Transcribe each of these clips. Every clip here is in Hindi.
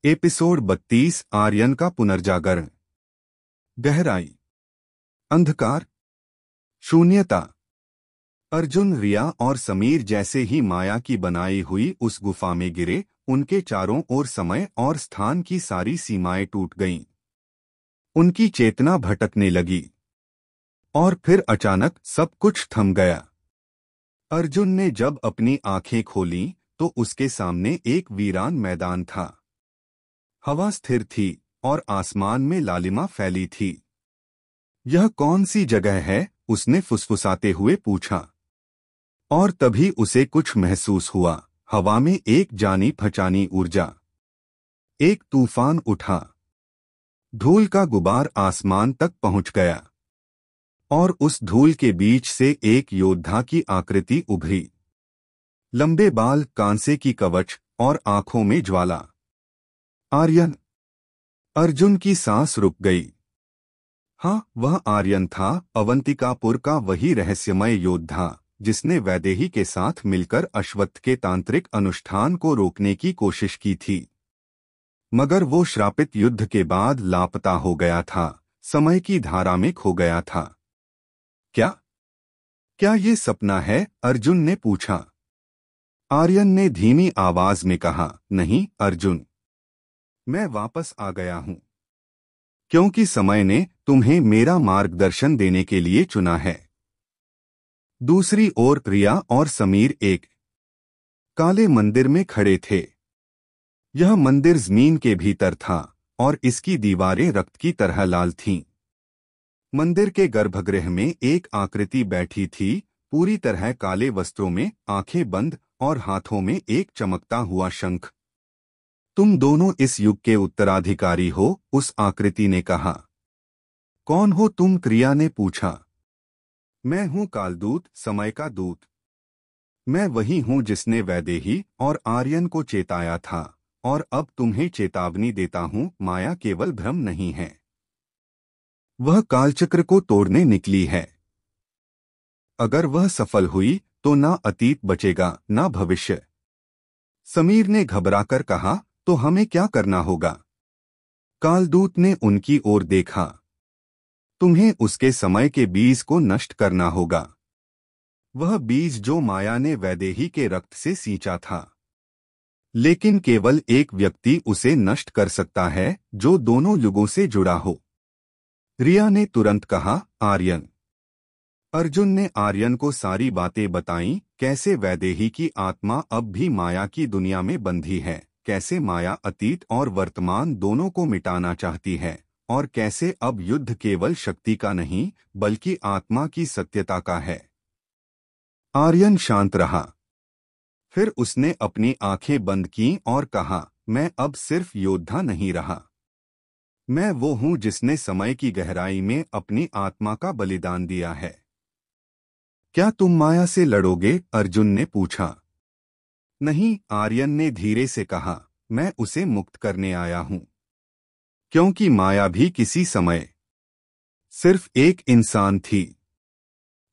एपिसोड 32 आर्यन का पुनर्जागरण। गहराई, अंधकार, शून्यता। अर्जुन, रिया और समीर जैसे ही माया की बनाई हुई उस गुफा में गिरे, उनके चारों ओर समय और स्थान की सारी सीमाएं टूट गईं। उनकी चेतना भटकने लगी और फिर अचानक सब कुछ थम गया। अर्जुन ने जब अपनी आंखें खोलीं तो उसके सामने एक वीरान मैदान था। हवा स्थिर थी और आसमान में लालिमा फैली थी। यह कौन सी जगह है? उसने फुसफुसाते हुए पूछा। और तभी उसे कुछ महसूस हुआ। हवा में एक जानी पहचानी ऊर्जा। एक तूफान उठा। धूल का गुबार आसमान तक पहुंच गया और उस धूल के बीच से एक योद्धा की आकृति उभरी। लंबे बाल, कांसे की कवच और आंखों में ज्वाला। आर्यन। अर्जुन की सांस रुक गई। हाँ, वह आर्यन था, अवंतिकापुर का वही रहस्यमय योद्धा जिसने वैदेही के साथ मिलकर अश्वत्थ के तांत्रिक अनुष्ठान को रोकने की कोशिश की थी। मगर वो श्रापित युद्ध के बाद लापता हो गया था, समय की धारा में खो गया था। क्या क्या ये सपना है? अर्जुन ने पूछा। आर्यन ने धीमी आवाज में कहा, नहीं अर्जुन, मैं वापस आ गया हूं, क्योंकि समय ने तुम्हें मेरा मार्गदर्शन देने के लिए चुना है। दूसरी ओर रिया और समीर एक काले मंदिर में खड़े थे। यह मंदिर जमीन के भीतर था और इसकी दीवारें रक्त की तरह लाल थीं। मंदिर के गर्भगृह में एक आकृति बैठी थी, पूरी तरह काले वस्त्रों में, आंखें बंद और हाथों में एक चमकता हुआ शंख। तुम दोनों इस युग के उत्तराधिकारी हो, उस आकृति ने कहा। कौन हो तुम? रिया ने पूछा। मैं हूं कालदूत, समय का दूत। मैं वही हूं जिसने वैदेही और आर्यन को चेताया था, और अब तुम्हें चेतावनी देता हूं, माया केवल भ्रम नहीं है। वह कालचक्र को तोड़ने निकली है। अगर वह सफल हुई तो ना अतीत बचेगा, ना भविष्य। समीर ने घबराकर कहा, तो हमें क्या करना होगा? कालदूत ने उनकी ओर देखा। तुम्हें उसके समय के बीज को नष्ट करना होगा। वह बीज जो माया ने वैदेही के रक्त से सींचा था। लेकिन केवल एक व्यक्ति उसे नष्ट कर सकता है, जो दोनों युगों से जुड़ा हो। रिया ने तुरंत कहा, आर्यन। अर्जुन ने आर्यन को सारी बातें बताईं, कैसे वैदेही की आत्मा अब भी माया की दुनिया में बंधी है, कैसे माया अतीत और वर्तमान दोनों को मिटाना चाहती है, और कैसे अब युद्ध केवल शक्ति का नहीं बल्कि आत्मा की सत्यता का है। आर्यन शांत रहा। फिर उसने अपनी आंखें बंद कीं और कहा, मैं अब सिर्फ योद्धा नहीं रहा। मैं वो हूं जिसने समय की गहराई में अपनी आत्मा का बलिदान दिया है। क्या तुम माया से लड़ोगे? अर्जुन ने पूछा। नहीं, आर्यन ने धीरे से कहा, मैं उसे मुक्त करने आया हूं। क्योंकि माया भी किसी समय सिर्फ एक इंसान थी।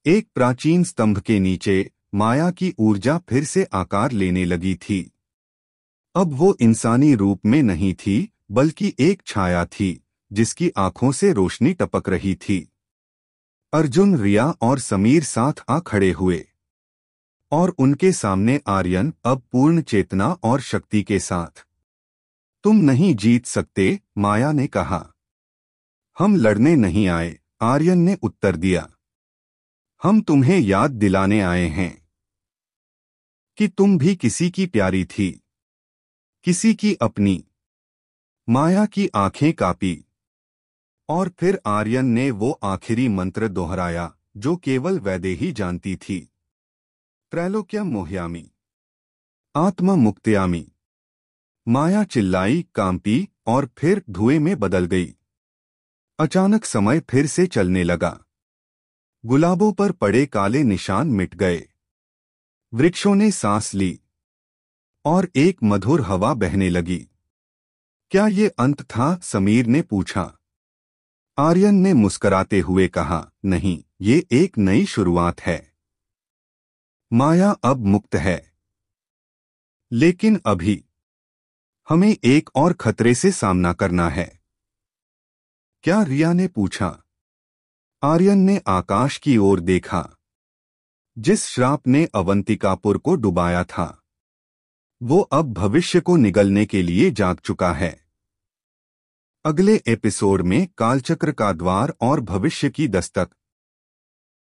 एक प्राचीन स्तंभ के नीचे माया की ऊर्जा फिर से आकार लेने लगी थी। अब वो इंसानी रूप में नहीं थी, बल्कि एक छाया थी जिसकी आंखों से रोशनी टपक रही थी। अर्जुन, रिया और समीर साथ आ खड़े हुए और उनके सामने आर्यन, अब पूर्ण चेतना और शक्ति के साथ। तुम नहीं जीत सकते, माया ने कहा। हम लड़ने नहीं आए, आर्यन ने उत्तर दिया। हम तुम्हें याद दिलाने आए हैं कि तुम भी किसी की प्यारी थी, किसी की अपनी। माया की आंखें कांपी और फिर आर्यन ने वो आखिरी मंत्र दोहराया जो केवल वैदेही जानती थी। त्रैलोक्यम मोह्यामि, आत्मा मुक्त्यामि। माया चिल्लाई, कांपी और फिर धुएं में बदल गई। अचानक समय फिर से चलने लगा। गुलाबों पर पड़े काले निशान मिट गए। वृक्षों ने सांस ली और एक मधुर हवा बहने लगी। क्या ये अंत था? समीर ने पूछा। आर्यन ने मुस्कुराते हुए कहा, नहीं, ये एक नई शुरुआत है। माया अब मुक्त है, लेकिन अभी हमें एक और खतरे से सामना करना है। क्या? रिया ने पूछा। आर्यन ने आकाश की ओर देखा, जिस श्राप ने अवंतिकापुर को डुबाया था वो अब भविष्य को निगलने के लिए जाग चुका है। अगले एपिसोड में कालचक्र का द्वार और भविष्य की दस्तक।